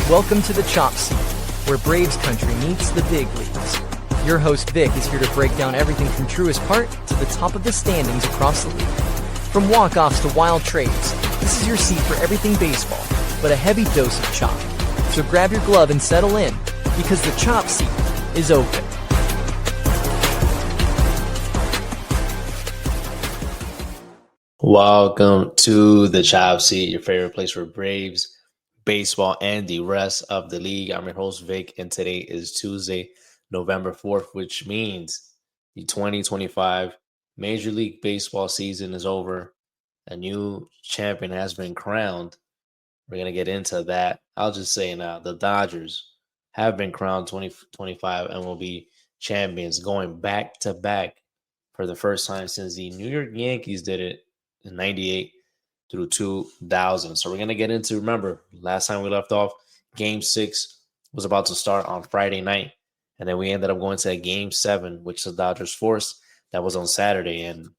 Welcome to the Chop Seat, where Braves country meets the big leagues. Your host Vic is here to break down everything from truest part to the top of the standings across the league. From walk-offs to wild trades, this is your seat for everything baseball, but a heavy dose of chop. So grab your glove and settle in, because the Chop Seat is open. Welcome to the Chop Seat, your favorite place for Braves, baseball, and the rest of the league. I'm your host, Vic, and today is Tuesday, November 4th, which means the 2025 Major League Baseball season is over. A new champion has been crowned. We're going to get into that. I'll just say now, the Dodgers have been crowned 2025 and will be champions going back to back for the first time since the New York Yankees did it in 98 through 2000. So we're going to get into, remember, last time we left off, Game 6 was about to start on Friday night. And then we ended up going to Game 7, which the Dodgers forced. That was on Saturday. And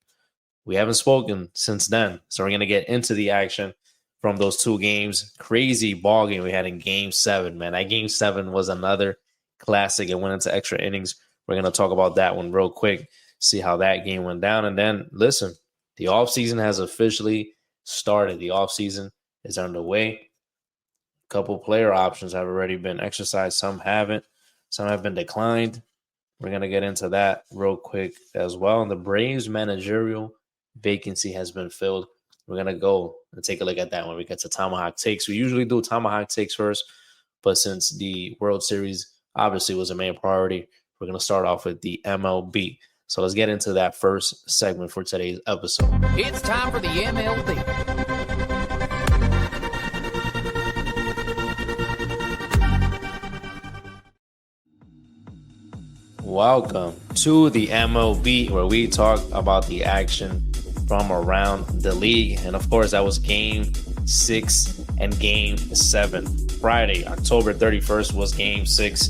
we haven't spoken since then. So we're going to get into the action from those two games. Crazy ball game we had in Game 7, man. That Game 7 was another classic. It went into extra innings. We're going to talk about that one real quick, see how that game went down. And then, listen, the offseason has officially started. The offseason is underway. A couple player options have already been exercised. Some haven't. Some have been declined. We're going to get into that real quick as well. And the Braves managerial vacancy has been filled. We're going to go and take a look at that when we get to Tomahawk Takes. We usually do Tomahawk Takes first, but since the World Series obviously was a main priority, we're going to start off with the MLB. So let's get into that first segment for today's episode. It's time for the MLB. Welcome to the MLB, where we talk about the action from around the league. And of course, that was Game 6 and Game 7. Friday, October 31st was Game 6.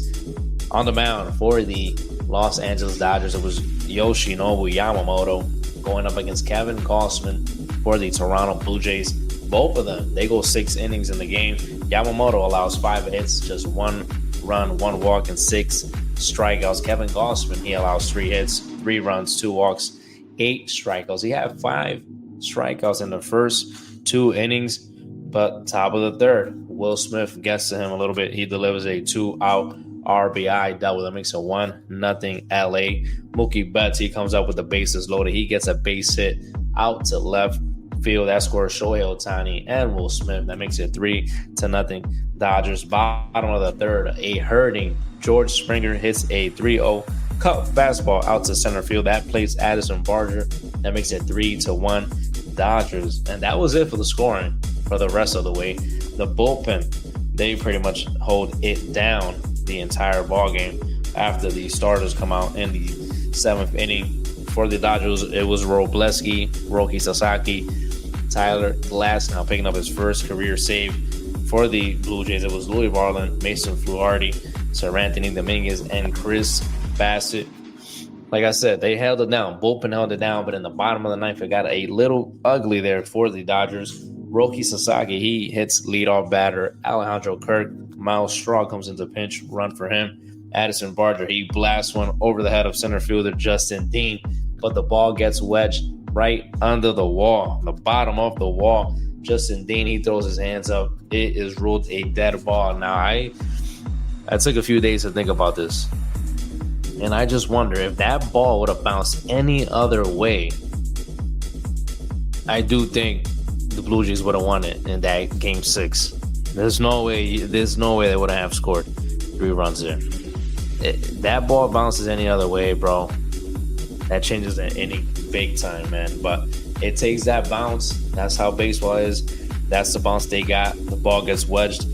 On the mound for the Los Angeles Dodgers, it was Yoshinobu Yamamoto going up against Kevin Gausman for the Toronto Blue Jays. Both of them, they go 6 innings in the game. Yamamoto allows 5 hits, just 1 run, 1 walk, and 6 strikeouts. Kevin Gausman, he allows 3 hits, 3 runs, 2 walks, 8 strikeouts. He had 5 strikeouts in the first 2 innings, but top of the third, Will Smith gets to him a little bit. He delivers a 2-out RBI double. That makes it 1-0 LA. Mookie Betts, he comes up with the bases loaded. He gets a base hit out to left field. That scores Shohei Ohtani and Will Smith. That makes it 3-0 Dodgers. Bottom of the third, a hurting George Springer hits a 3-0 cut fastball out to center field. That plays Addison Barger. That makes it 3-1 Dodgers. And that was it for the scoring for the rest of the way. The bullpen, they pretty much hold it down the entire ball game after the starters come out in the 7th inning. For the Dodgers, it was Roki Sasaki, Tyler Glasnow picking up his first career save. For the Blue Jays, it was Louis Varland, Mason Fluharty, Sir Anthony Dominguez, and Chris Bassett. Like I said, they held it down. Bullpen held it down, but in the bottom of the ninth, it got a little ugly there for the Dodgers. Roki Sasaki, he hits leadoff batter Alejandro Kirk. Miles Straw comes into pinch run for him. Addison Barger, he blasts one over the head of center fielder Justin Dean, but the ball gets wedged right under the wall, the bottom of the wall. Justin Dean, he throws his hands up. It is ruled a dead ball. Now, I took a few days to think about this, and I just wonder if that ball would have bounced any other way. I do think the Blue Jays would have won it in that Game 6. There's no way they would have scored 3 runs there. That ball bounces any other way, bro. That changes the inning big time, man. But it takes that bounce. That's how baseball is. That's the bounce they got. The ball gets wedged.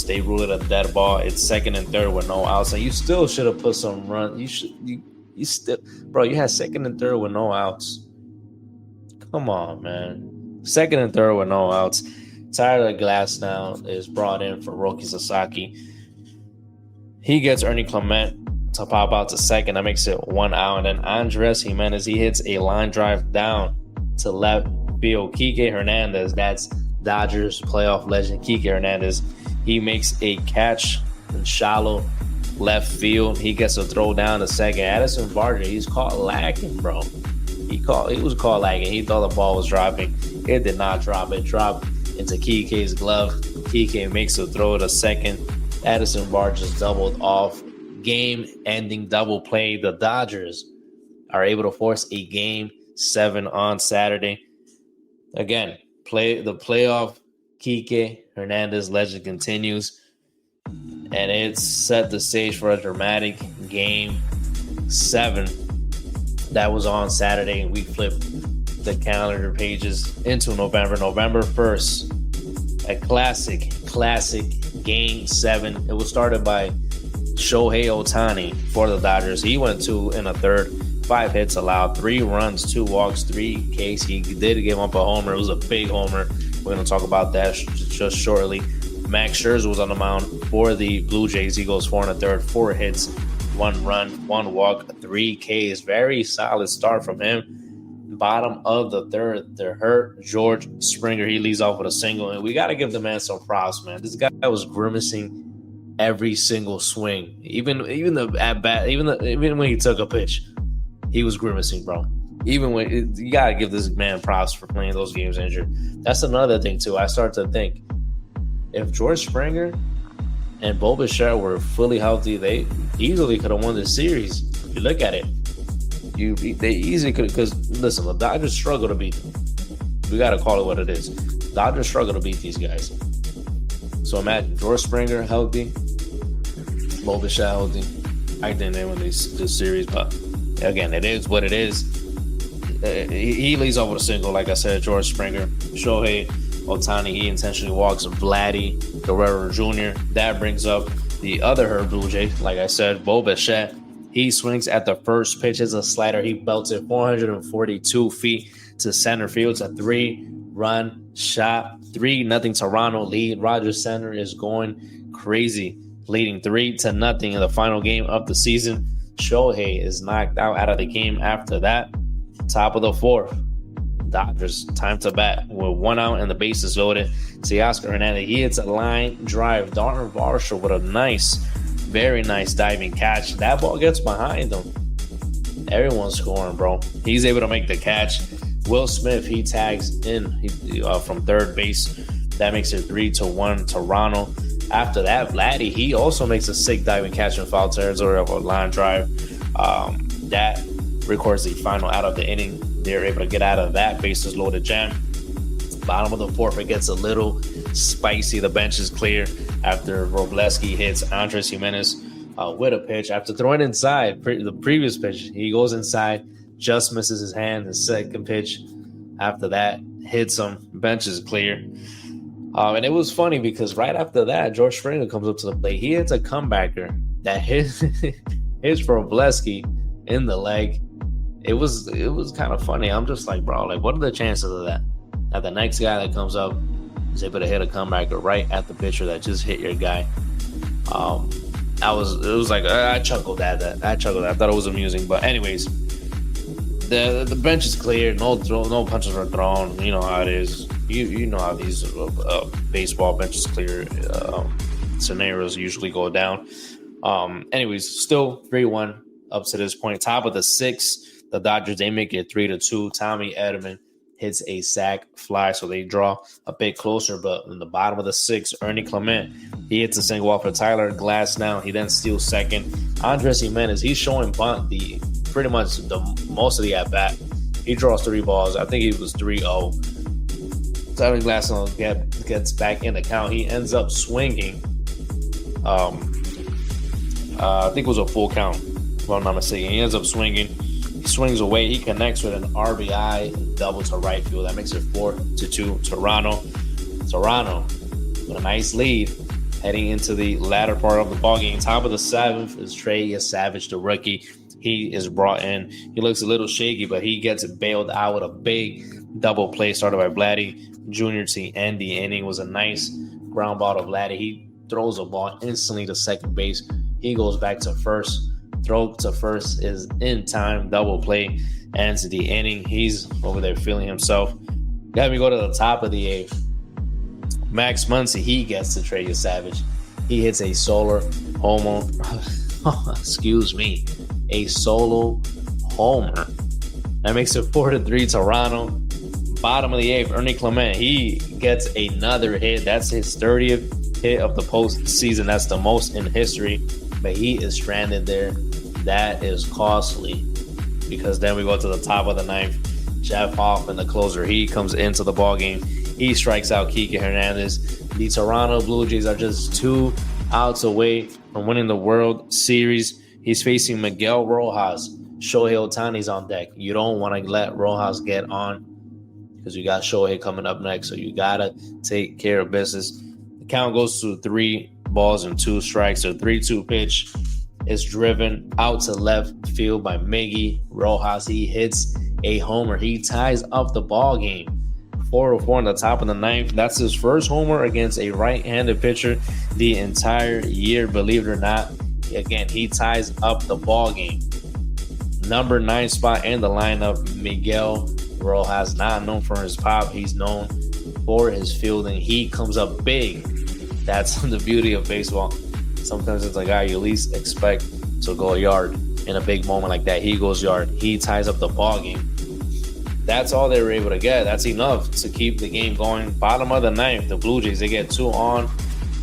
They rule it a dead ball. It's 2nd and 3rd with no outs. And you still should have put some run. You still, bro. You had 2nd and 3rd with no outs. Come on, man. 2nd and 3rd with no outs. Tyler Glasnow is brought in for Roki Sasaki. He gets Ernie Clement to pop out to second. That makes it 1 out. And then Andres Jimenez, he hits a line drive down to left field. Kike Hernandez, that's Dodgers playoff legend Kike Hernandez. He makes a catch in shallow left field. He gets a throw down to second. Addison Barger, he's caught lacking, bro. He was caught lagging. He thought the ball was dropping. It did not drop. It dropped into Kike's glove. Kike makes a throw to second. Addison Barger just doubled off. Game-ending double play. The Dodgers are able to force a Game 7 on Saturday. Again, the playoff Kike Hernandez legend continues. And it set the stage for a dramatic Game 7 that was on Saturday. We flipped the calendar pages into November 1st. A classic Game 7. It was started by Shohei Ohtani for the Dodgers. He went 2 1/3, 5 hits allowed, 3 runs, 2 walks, 3 Ks. He did give up a homer. It was a big homer. We're going to talk about that just shortly. Max Scherzer was on the mound for the Blue Jays. He goes 4 1/3, 4 hits, 1 run, 1 walk, 3 Ks. Very solid start from him. Bottom of the third, they're hurt. George Springer, he leads off with a single, and we got to give the man some props, man. This guy was grimacing every single swing, even the at bat, even when he took a pitch, he was grimacing, bro. Even when you got to give this man props for playing those games injured. That's another thing too. I start to think, if George Springer and Bo Bichette were fully healthy, they easily could have won this series. If you look at it, they easily could. Because listen, the Dodgers struggle to beat them. We got to call it what it is. Dodgers struggle to beat these guys. So imagine George Springer healthy, Bo Bichette healthy. I think they win this series, but again, it is what it is. He leads off with a single, like I said. George Springer, Shohei Ohtani, he intentionally walks Vladdy Guerrero Jr. That brings up the other hurt Blue Jay. Like I said, Bo Bichette, he swings at the first pitch as a slider. He belts it 442 feet to center field. It's a 3-run shot. 3-0 Toronto lead. Rogers Center is going crazy, leading 3-0 in the final game of the season. Shohei is knocked out of the game after that. Top of the 4th. Dodgers time to bat with 1 out and the bases loaded. Teoscar Hernandez, he hits a line drive. Darwin Varsho with a very nice diving catch. That ball gets behind him. Everyone's scoring, bro. He's able to make the catch. Will Smith, he tags in from third base. That makes it 3-1 Toronto. After that, Vladdy, he also makes a sick diving catch in foul territory of a line drive. That records the final out of the inning. They're able to get out of that bases loaded jam. Bottom of the 4th, it gets a little spicy. The bench is clear after Robleski hits Andres Jimenez with a pitch. After throwing inside the previous pitch, he goes inside, just misses his hand. The second pitch after that hits him. Bench is clear. And it was funny because right after that, George Springer comes up to the plate. He hits a comebacker that hits Robleski in the leg. It was kind of funny. I'm just like, bro, like, what are the chances of that? That the next guy that comes up is able to hit a comebacker right at the pitcher that just hit your guy. It was like I chuckled at that. I thought it was amusing. But anyways, the bench is clear. No punches are thrown. You know how it is. You know how these baseball benches clear scenarios usually go down. Anyways, still 3-1 up to this point. Top of the 6th. The Dodgers, they make it 3-2. Tommy Edman hits a sac fly, so they draw a bit closer. But in the bottom of the 6th, Ernie Clement, he hits a single off of Tyler Glasnow. He then steals second. Andres Jimenez, he's showing bunt pretty much the most of the at-bat. He draws 3 balls. I think he was 3-0. Tyler Glasnow gets back in the count. He ends up swinging. I think it was a full count, if I'm not mistaken. He ends up swinging. He swings away. He connects with an RBI double to right field. That makes it 4-2 Toronto. Toronto with a nice lead heading into the latter part of the ballgame. Top of the 7th is Trey Savage, the rookie. He is brought in. He looks a little shaky, but he gets bailed out with a big double play started by Vladdy Jr. to end the inning. It was a nice ground ball to Vladdy. He throws a ball instantly to second base. He goes back to first. Throw to first is in time. Double play ends the inning. He's over there feeling himself. Let me go to the top of the 8th. Max Muncy, he gets to trade you Savage. He hits a solar homer. Excuse me. A solo homer. That makes it 4-3 Toronto. Bottom of the 8th, Ernie Clement, he gets another hit. That's his 30th hit of the postseason. That's the most in history. But he is stranded there. That is costly, because then we go to the top of the 9th. Jeff Hoffman, the closer, he comes into the ball game. He strikes out Kike Hernandez. The Toronto Blue Jays are just 2 outs away from winning the World Series. He's facing Miguel Rojas. Shohei Ohtani's on deck. You don't want to let Rojas get on, because you got Shohei coming up next. So you got to take care of business. The count goes to 3 balls and 2 strikes. A 3-2 pitch is driven out to left field by Miggy Rojas. He hits a homer. He ties up the ball game. 4-4 in the top of the 9th. That's his first homer against a right-handed pitcher the entire year, believe it or not. Again, he ties up the ball game. Number 9 spot in the lineup, Miguel Rojas, not known for his pop. He's known for his fielding. He comes up big. That's the beauty of baseball. Sometimes it's a guy you least expect to go yard. In a big moment like that, he goes yard. He ties up the ball game. That's all they were able to get. That's enough to keep the game going. Bottom of the 9th, the Blue Jays, they get 2 on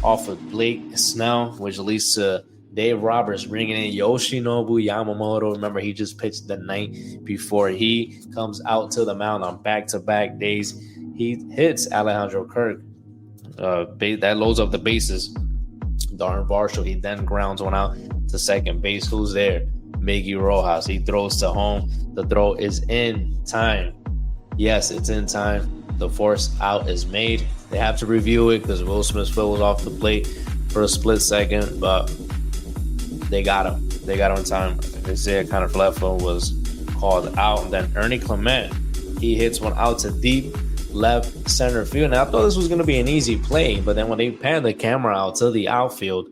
off of Blake Snell, which leads to Dave Roberts bringing in Yoshinobu Yamamoto. Remember, he just pitched the night before. He comes out to the mound on back-to-back days. He hits Alejandro Kirk. That loads up the bases. Darren Varsho, he then grounds one out to second base. Who's there? Miggy Rojas. He throws to home. The throw is in time. Yes, it's in time. The force out is made. They have to review it because Will Smith's foot was off the plate for a split second, but they got him. They got him in time. Isaiah Kiner-Falefa was called out. And then Ernie Clement, he hits one out to deep left center field. Now, I thought this was going to be an easy play, but then when they panned the camera out to the outfield,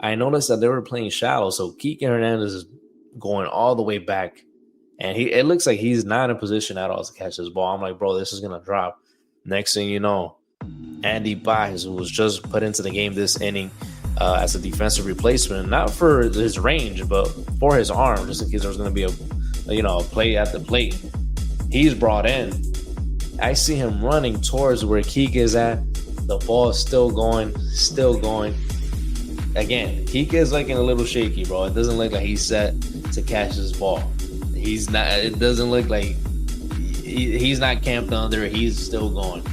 I noticed that they were playing shallow. So Kike Hernandez is going all the way back, and it looks like he's not in position at all to catch this ball. I'm like, bro, this is going to drop. Next thing you know, Andy Baez, who was just put into the game this inning as a defensive replacement, not for his range, but for his arm, just in case there was going to be a play at the plate. He's brought in. I see him running towards where Kike is at. The ball is still going. Again, Kike is looking a little shaky, bro. It doesn't look like he's set to catch this ball. He's not. It doesn't look like he's not camped under. He's still going.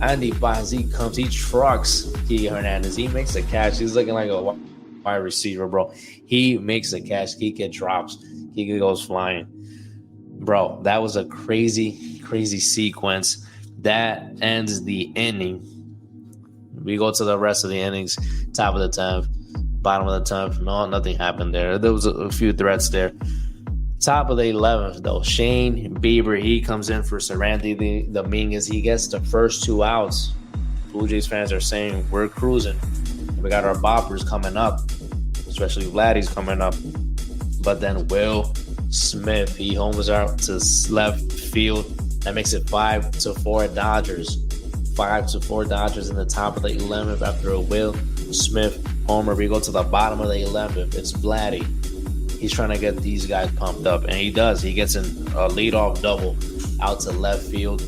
Andy Baez, he comes. He trucks Kike Hernandez. He makes a catch. He's looking like a wide receiver, bro. He makes a catch. Kike drops. Kike goes flying. Bro, that was a crazy sequence. That ends the inning. We go to the rest of the innings. Top of the 10th, bottom of the 10th. No, nothing happened there. There was a few threats there. Top of the 11th, though, Shane Bieber, he comes in for Serandy Dominguez. He gets the first 2 outs. Blue Jays fans are saying, we're cruising. We got our boppers coming up, especially Vladdy's coming up. But then Will Smith, he homers out to left field. That makes it 5-4 Dodgers. 5-4 Dodgers in the top of the 11th after a Will Smith homer. We go to the bottom of the 11th. It's Vladdy. He's trying to get these guys pumped up, and he does. He gets a leadoff double out to left field.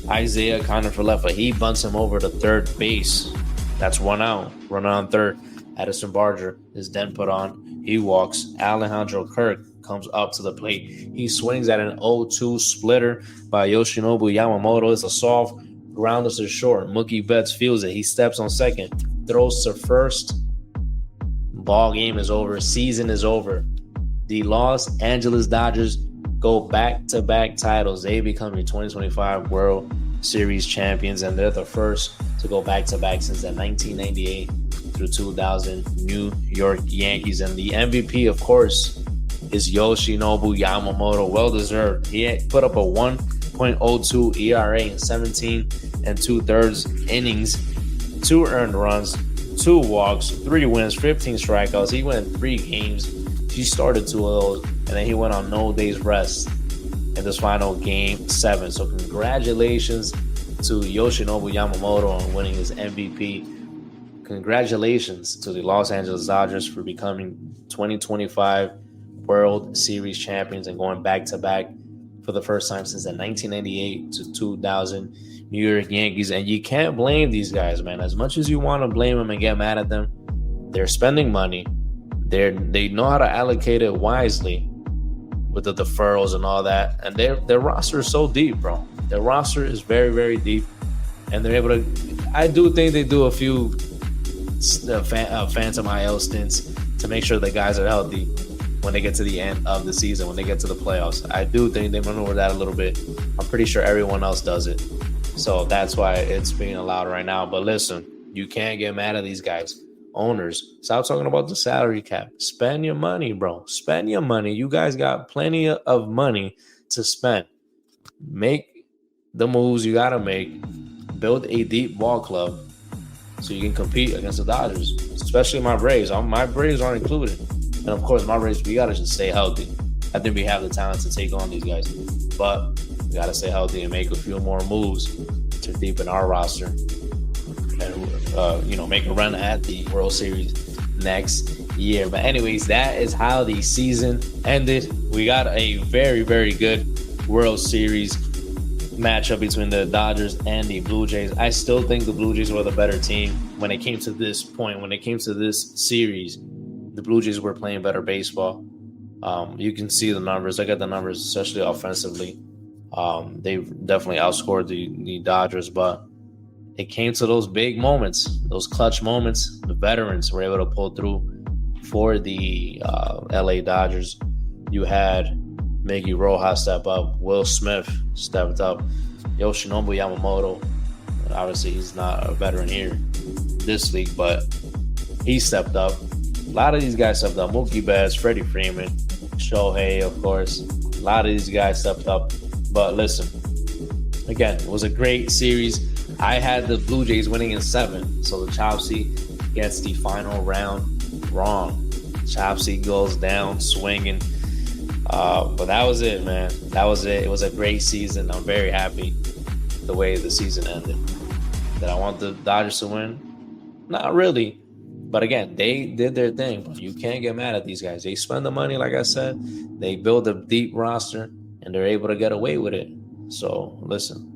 Isaiah Kiner-Falefa, he bunts him over to third base. That's 1 out. Runner on third. Addison Barger is then put on. He walks. Alejandro Kirk comes up to the plate. He swings at an 0-2 splitter by Yoshinobu Yamamoto. It's a soft ground to short. Mookie Betts feels it. He steps on second. Throws to first. Ball game is over. Season is over. The Los Angeles Dodgers go back-to-back titles. They become the 2025 World Series champions, and they're the first to go back-to-back since the 1998 through 2000 New York Yankees. And the MVP, of course, is Yoshinobu Yamamoto. Well-deserved. He put up a 1.02 ERA in 17 2/3 innings, 2 earned runs, 2 walks, 3 wins, 15 strikeouts. He went 3 games. He started 2 of those, and then he went on no days rest in this final game 7. So congratulations to Yoshinobu Yamamoto on winning his MVP. Congratulations to the Los Angeles Dodgers for becoming 2025 World Series champions and going back-to-back for the first time since the 1998 to 2000 New York Yankees. And you can't blame these guys, man. As much as you want to blame them and get mad at them, they're spending money. They know how to allocate it wisely with the deferrals and all that. And their roster is so deep, bro. Their roster is very, very deep. And they're able to – I do think they do a few phantom IL stints to make sure the guys are healthy when they get to the end of the season, when they get to the playoffs. I do think they maneuver that a little bit. I'm pretty sure everyone else does it. So that's why it's being allowed right now. But listen, you can't get mad at these guys. Owners, stop talking about the salary cap. Spend your money, bro. Spend your money. You guys got plenty of money to spend. Make the moves you got to make. Build a deep ball club so you can compete against the Dodgers, especially my Braves. My Braves aren't included. And, of course, my Braves, we got to just stay healthy. I think we have the talent to take on these guys. But we got to stay healthy and make a few more moves to deepen our roster and, make a run at the World Series next year. But anyways, that is how the season ended. We got a very, very good World Series matchup between the Dodgers and the Blue Jays. I still think the Blue Jays were the better team when it came to this point. When it came to this series, the Blue Jays were playing better baseball. You can see the numbers. Look at the numbers, especially offensively. They definitely outscored the Dodgers, but it came to those big moments, those clutch moments. The veterans were able to pull through for the LA Dodgers. You had Miggy Rojas step up. Will Smith stepped up. Yoshinobu Yamamoto, obviously he's not a veteran here this league, but he stepped up. A lot of these guys stepped up. Mookie Betts, Freddie Freeman, Shohei, of course. A lot of these guys stepped up. But listen, again, it was a great series. I had the Blue Jays winning in 7, so the Chopsy gets the final round wrong. Chopsy goes down swinging. But that was it, man. That was it. It was a great season. I'm very happy the way the season ended. Did I want the Dodgers to win? Not really. But again, they did their thing. But you can't get mad at these guys. They spend the money, like I said. They build a deep roster, and they're able to get away with it. So, listen.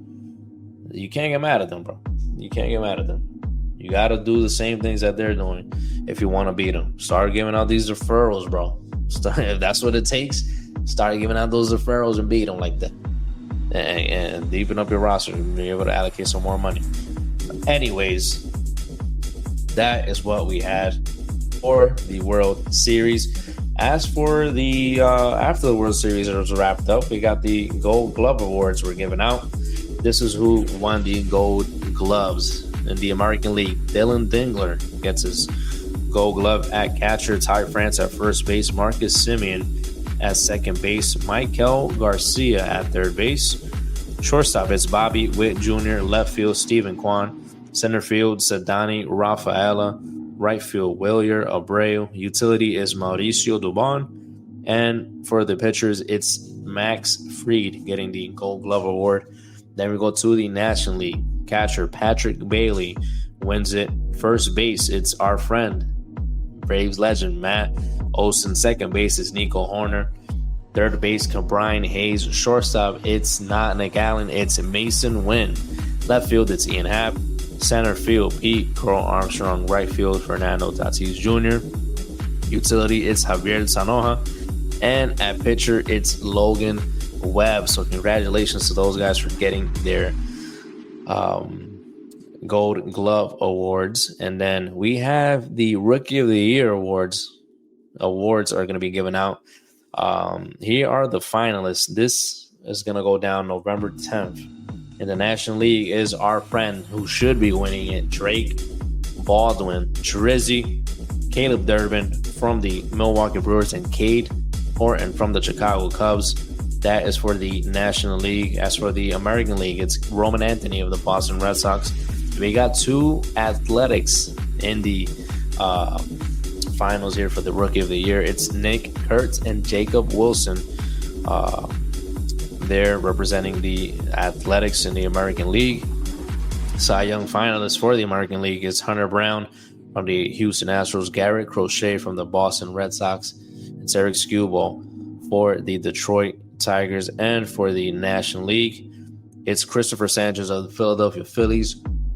You can't get mad at them, bro. You can't get mad at them. You got to do the same things that they're doing if you want to beat them. Start giving out these referrals, bro. If that's what it takes, start giving out those referrals and beat them like that. And deepen up your roster and be able to allocate some more money. Anyways, that is what we had for the World Series. As for the after the World Series was wrapped up, we got the Gold Glove Awards were given out. This is who won the Gold Gloves in the American League. Dylan Dingler gets his Gold Glove at catcher. Ty France at first base. Marcus Semien at second base. Michael Garcia at third base. Shortstop, it's Bobby Witt Jr. Left field, Stephen Kwan. Center field, Sedani Rafaela. Right field, Wilyer Abreu. Utility is Mauricio Dubon. And for the pitchers, it's Max Fried getting the Gold Glove Award. Then we go to the National League. Catcher Patrick Bailey wins it. First base, it's our friend, Braves legend Matt Olson. Second base is Nico Horner. Third base, Brian Hayes. Shortstop, it's not Nick Allen, it's Mason Wynn. Left field, it's Ian Happ. Center field, Pete Crow Armstrong. Right field, Fernando Tatis Jr. Utility, it's Javier Sanoja. And at pitcher, it's Logan Webb. So congratulations to those guys for getting their Gold Glove Awards. And then we have the Rookie of the Year awards. Awards are going to be given out. Here are the finalists. This is going to go down November 10th. In the National League is our friend who should be winning it, Drake Baldwin, Drizzy, Caleb Durbin from the Milwaukee Brewers, and Cade Horton from the Chicago Cubs. That is for the National League. As for the American League, it's Roman Anthony of the Boston Red Sox. We got two Athletics in the finals here for the Rookie of the Year. It's Nick Kurtz and Jacob Wilson. They're representing the Athletics in the American League. Cy Young finalist for the American League is Hunter Brown from the Houston Astros, Garrett Crochet from the Boston Red Sox, and Tarek Skubal for the Detroit Tigers. And for the National League, it's Christopher Sanchez of the Philadelphia Phillies,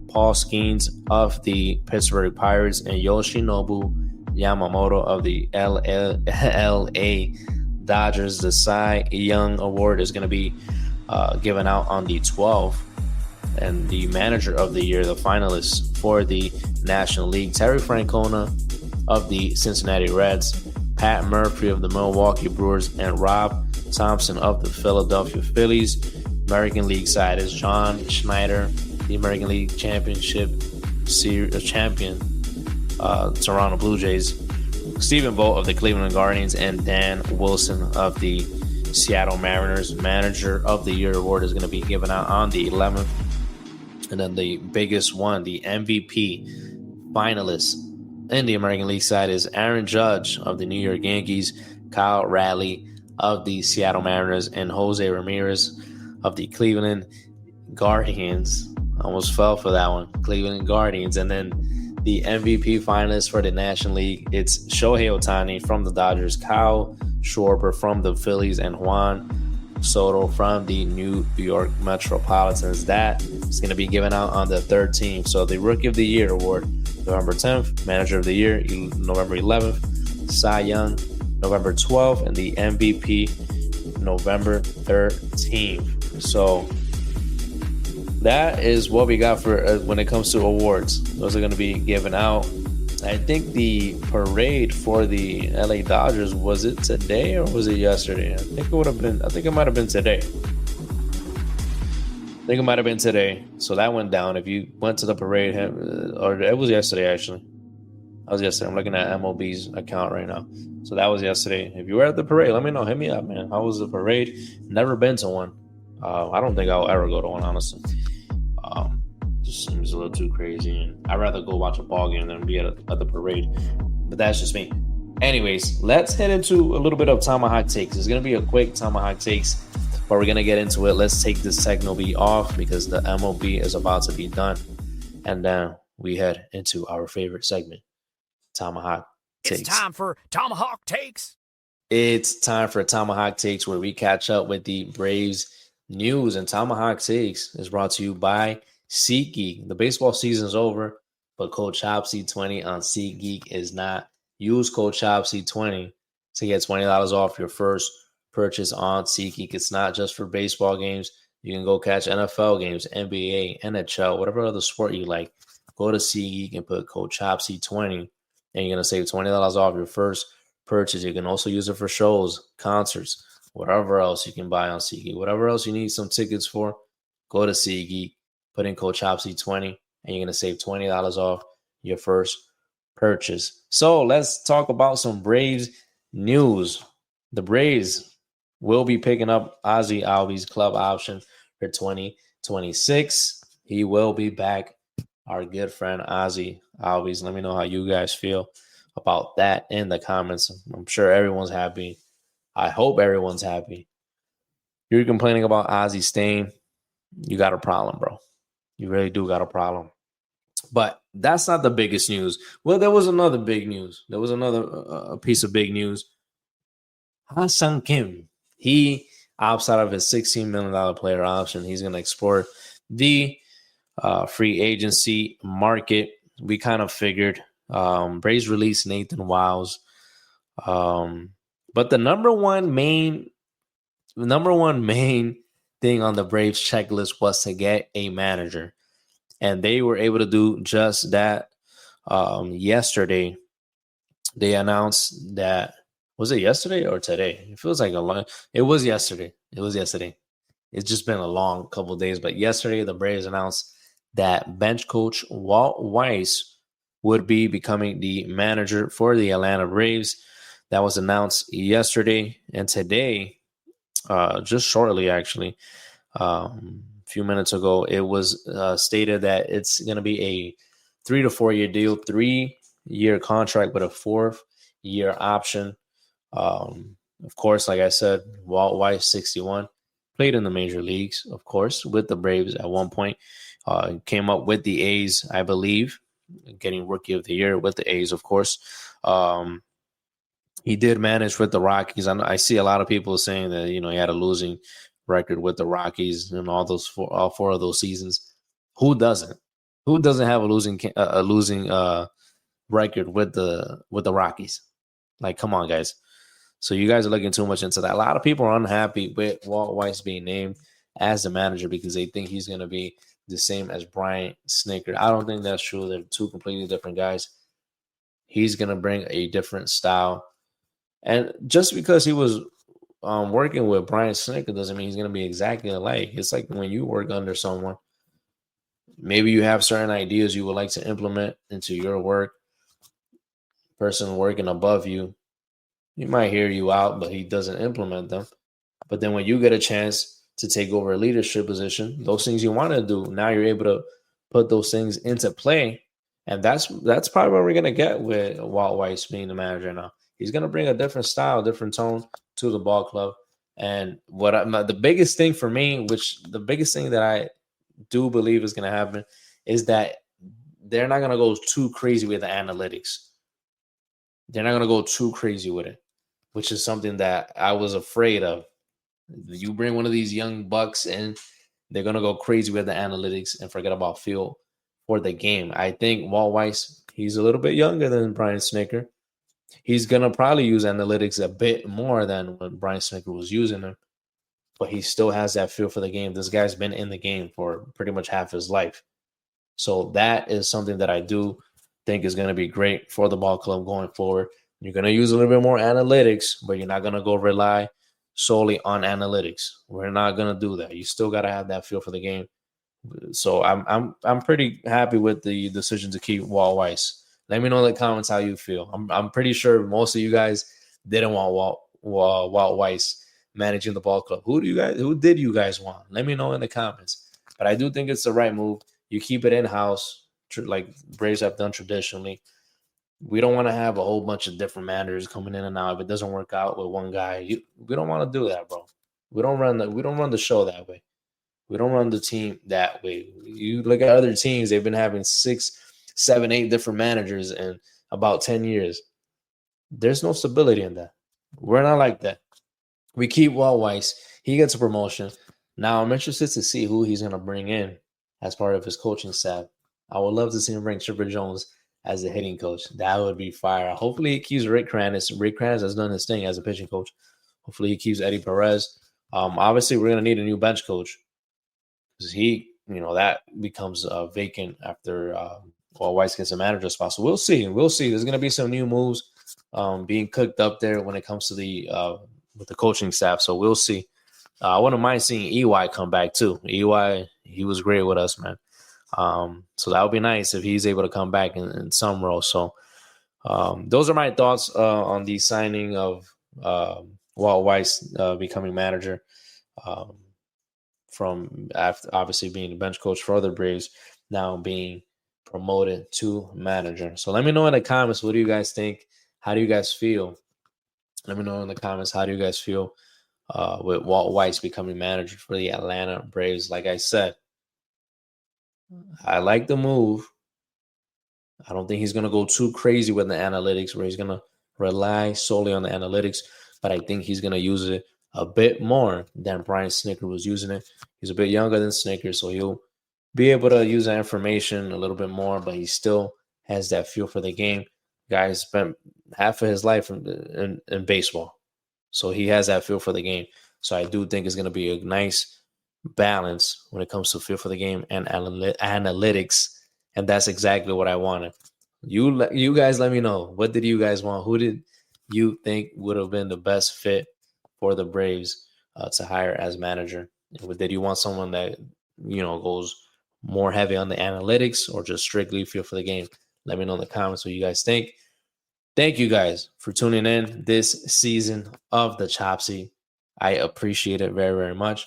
Paul Skeens of the Pittsburgh Pirates, and Yoshinobu Yamamoto of the LA Dodgers. The Cy Young Award is going to be given out on the 12th. And the Manager of the Year, the finalists for the National League, Terry Francona of the Cincinnati Reds, Pat Murphy of the Milwaukee Brewers, and Rob Thompson of the Philadelphia Phillies. American League side is John Schneider, the American League Championship Series champion, Toronto Blue Jays, Stephen Vogt of the Cleveland Guardians, and Dan Wilson of the Seattle Mariners. Manager of the Year award is going to be given out on the 11th. And then the biggest one, the MVP finalist in the American League side is Aaron Judge of the New York Yankees, Kyle Raleigh of the Seattle Mariners, and Jose Ramirez of the Cleveland Guardians. Almost fell for that one, Cleveland Guardians. And then the MVP finalist for the National League, it's Shohei Ohtani from the Dodgers, Kyle Schwarber from the Phillies, and Juan Soto from the New York Metropolitans. That is going to be given out on the 13th. So the Rookie of the Year award, November 10th, Manager of the Year, November 11th, Cy Young, November 12th, and the MVP, November 13th. So that is what we got for when it comes to awards. Those are going to be given out. I think the parade for the LA Dodgers, was it today or was it yesterday? I think it might have been today. So that went down. If you went to the parade, or it was yesterday actually. I'm looking at MLB's account right now. So that was yesterday. If you were at the parade, let me know. Hit me up, man. How was the parade? Never been to one. I don't think I'll ever go to one, honestly. Just seems a little too crazy, and I'd rather go watch a ball game than be at the parade. But that's just me. Anyways, let's head into a little bit of Tomahawk Takes. It's going to be a quick Tomahawk Takes, but we're going to get into it. Let's take this Techno-B off because the MLB is about to be done. And then we head into our favorite segment, Tomahawk Takes. It's time for Tomahawk Takes. It's time for Tomahawk Takes, where we catch up with the Braves news. And Tomahawk Takes is brought to you by SeatGeek. The baseball season is over, but code CHOPSY20 on SeatGeek is not. Use code CHOPSY20 to get $20 off your first purchase on SeatGeek. It's not just for baseball games. You can go catch NFL games, NBA, NHL, whatever other sport you like. Go to SeatGeek and put code CHOPSY20, and you're going to save $20 off your first purchase. You can also use it for shows, concerts, whatever else you can buy on SeatGeek. Whatever else you need some tickets for, go to SeatGeek. Put in code CHOPSY20, and you're going to save $20 off your first purchase. So let's talk about some Braves news. The Braves will be picking up Ozzie Albies club option for 2026. He will be back. Our good friend Ozzie Albies. Let me know how you guys feel about that in the comments. I'm sure everyone's happy. I hope everyone's happy. You're complaining about Ozzie staying. You got a problem, bro. You really do got a problem. But that's not the biggest news. Well, there was another big news. There was another piece of big news. Ha-Seong Kim, he opts out of his $16 million player option. He's going to explore the free agency market. We kind of figured. Braves released Nathan Wiles. But the number one main thing on the Braves checklist was to get a manager, and they were able to do just that. Yesterday, they announced that. Was it yesterday or today? It feels like a long. It was yesterday. It's just been a long couple of days, but yesterday the Braves announced that bench coach Walt Weiss would be becoming the manager for the Atlanta Braves. That was announced yesterday, and today, just shortly actually, a few minutes ago, it was stated that it's going to be a 3 to 4 year deal, 3-year contract with a 4th-year option. Of course, like I said, Walt Weiss, 61. played in the major leagues, of course, with the Braves at one point. Came up with the A's, I believe, getting Rookie of the Year with the A's, of course. He did manage with the Rockies. I see a lot of people saying that he had a losing record with the Rockies and all four of those seasons. Who doesn't? Who doesn't have a losing record with the Rockies? Like, come on, guys. So you guys are looking too much into that. A lot of people are unhappy with Walt Weiss being named as the manager because they think he's going to be the same as Brian Snitker. I don't think that's true. They're two completely different guys. He's going to bring a different style. And just because he was working with Brian Snitker doesn't mean he's going to be exactly alike. It's like when you work under someone, maybe you have certain ideas you would like to implement into your work. Person working above you, he might hear you out, but he doesn't implement them. But then when you get a chance to take over a leadership position, those things you want to do, now you're able to put those things into play. And that's probably what we're going to get with Walt Weiss being the manager now. He's going to bring a different style, different tone to the ball club. And the biggest thing for me, the biggest thing that I do believe is going to happen is that they're not going to go too crazy with the analytics. They're not going to go too crazy with it, which is something that I was afraid of. You bring one of these young bucks in, they're going to go crazy with the analytics and forget about feel for the game. I think Walt Weiss, he's a little bit younger than Brian Snitker. He's going to probably use analytics a bit more than when Brian Snitker was using them, but he still has that feel for the game. This guy's been in the game for pretty much half his life. So that is something that I do think is going to be great for the ball club going forward. You're going to use a little bit more analytics, but you're not going to go rely solely on analytics. We're not going to do that. You still got to have that feel for the game. So I'm pretty happy with the decision to keep Walt Weiss. Let me know in the comments how you feel. I'm pretty sure most of you guys didn't want Walt Weiss managing the ball club. Who did you guys want? Let me know in the comments. But I do think it's the right move. You keep it in-house, like Braves have done traditionally. We don't want to have a whole bunch of different managers coming in and out. If it doesn't work out with one guy, we don't want to do that, bro. We don't run the show that way. We don't run the team that way. You look at other teams; they've been having 6, 7, 8 different managers in about 10 years. There's no stability in that. We're not like that. We keep Walt Weiss. He gets a promotion. Now I'm interested to see who he's going to bring in as part of his coaching staff. I would love to see him bring Chipper Jones as the hitting coach. That would be fire. Hopefully he keeps Rick Kranitz. Rick Kranitz has done his thing as a pitching coach. Hopefully he keeps Eddie Perez. Obviously we're going to need a new bench coach because that becomes vacant after Walt Weiss gets a manager spot. So we'll see. There's going to be some new moves being cooked up there when it comes to with the coaching staff. So we'll see. I wouldn't mind seeing EY come back too. EY, he was great with us, man. So that would be nice if he's able to come back in some role. So those are my thoughts on the signing of Walt Weiss becoming manager from after obviously being the bench coach for the Braves, now being promoted to manager. So let me know in the comments, what do you guys think? How do you guys feel? Let me know in the comments, how do you guys feel with Walt Weiss becoming manager for the Atlanta Braves? Like I said, I like the move. I don't think he's going to go too crazy with the analytics where he's going to rely solely on the analytics, but I think he's going to use it a bit more than Brian Snitker was using it. He's a bit younger than Snitker, so he'll be able to use that information a little bit more, but he still has that feel for the game. Guy spent half of his life in baseball, so he has that feel for the game. So I do think it's going to be a nice balance when it comes to feel for the game and analytics, and that's exactly what I wanted. You guys let me know, what did you guys want? Who did you think would have been the best fit for the Braves to hire as manager? Did you want someone that goes more heavy on the analytics or just strictly feel for the game? Let me know in the comments what you guys think. Thank you guys for tuning in this season of the Chopsy. I appreciate it very, very much.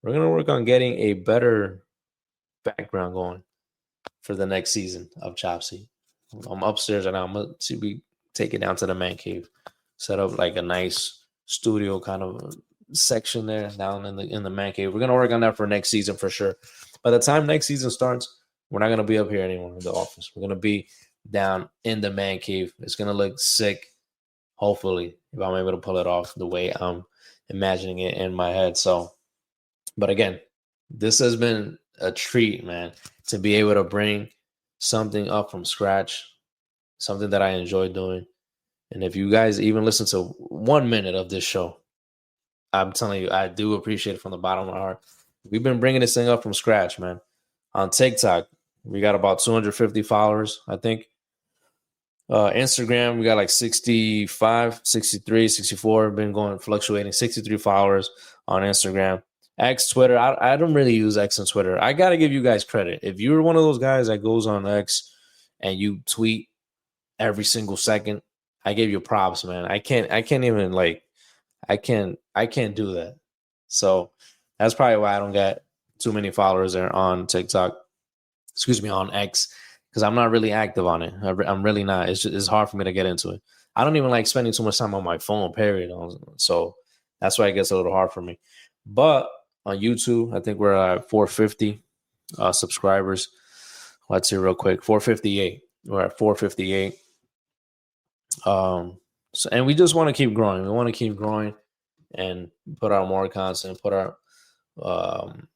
We're going to work on getting a better background going for the next season of Chopsy. I'm upstairs right now. I'm going to take it down to the man cave, set up like a nice studio kind of section there down in the man cave. We're gonna work on that for next season for sure. By the time next season starts, we're not gonna be up here anymore in the office. We're gonna be down in the man cave. It's gonna look sick. Hopefully, if I'm able to pull it off the way I'm imagining it in my head. So, but again, this has been a treat, man, to be able to bring something up from scratch, something that I enjoy doing. And if you guys even listen to 1 minute of this show, I'm telling you, I do appreciate it from the bottom of my heart. We've been bringing this thing up from scratch, man. On TikTok, we got about 250 followers, I think. Instagram, we got like 65, 63, 64. Been going fluctuating. 63 followers on Instagram. X, Twitter. I don't really use X and Twitter. I got to give you guys credit. If you're one of those guys that goes on X and you tweet every single second, I give you props, man. I can't even I can't do that. So that's probably why I don't get too many followers there on TikTok. Excuse me, on X, because I'm not really active on it. I'm really not. It's hard for me to get into it. I don't even like spending too much time on my phone, period. So that's why it gets a little hard for me. But on YouTube, I think we're at 450 subscribers. Let's see real quick. 458. We're at 458. And we just want to keep growing. We want to keep growing and put out more content,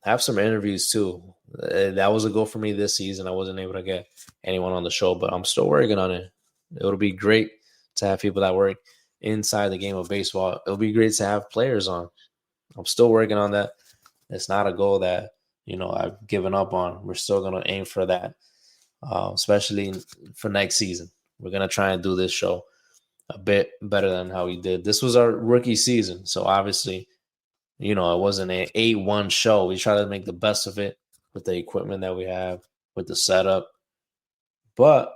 have some interviews too. That was a goal for me this season. I wasn't able to get anyone on the show, but I'm still working on it. It'll be great to have people that work inside the game of baseball. It'll be great to have players on. I'm still working on that. It's not a goal that, I've given up on. We're still going to aim for that, especially for next season. We're going to try and do this show a bit better than how we did. This was our rookie season, so obviously, it wasn't an A1 show. We try to make the best of it with the equipment that we have, with the setup. But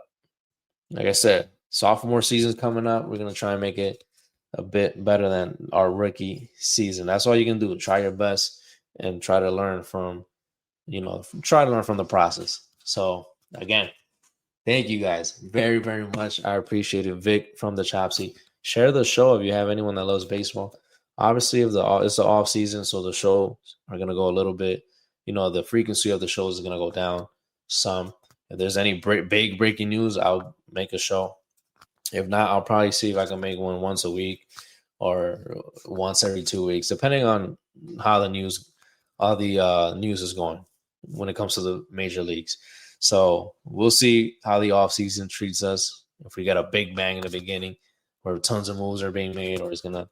like I said, sophomore season's coming up. We're going to try and make it a bit better than our rookie season. That's all you can do. Try your best and try to learn from the process. So again, thank you guys very, very much. I appreciate it. Vic from the Chop Seat. Share the show if you have anyone that loves baseball. Obviously, it's the off season, so the shows are going to go a little bit, the frequency of the shows is going to go down some. If there's any big breaking news, I'll make a show. If not, I'll probably see if I can make one once a week or once every 2 weeks, depending on how the news is going when it comes to the major leagues. So we'll see how the offseason treats us. If we get a big bang in the beginning where tons of moves are being made, or it's going to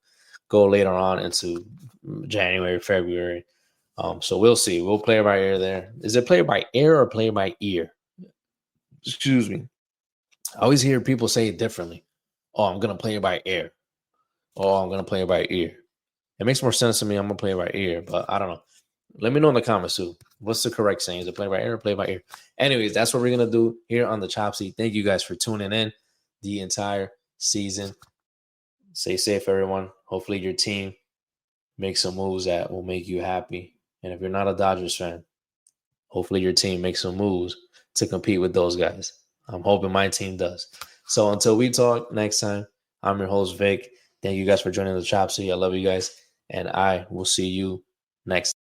go later on into January, February. So we'll see. We'll play it by ear there. Is it play it by ear or play it by ear? Excuse me. I always hear people say it differently. Oh, I'm going to play it by ear. Oh, I'm going to play it by ear. It makes more sense to me. I'm going to play it by ear, but I don't know. Let me know in the comments too. What's the correct saying? Is it play by ear or play by ear? Anyways, that's what we're going to do here on the Chop Seat. Thank you guys for tuning in the entire season. Stay safe, everyone. Hopefully your team makes some moves that will make you happy. And if you're not a Dodgers fan, hopefully your team makes some moves to compete with those guys. I'm hoping my team does. So until we talk next time, I'm your host, Vic. Thank you guys for joining the Chop Seat. I love you guys. And I will see you next time.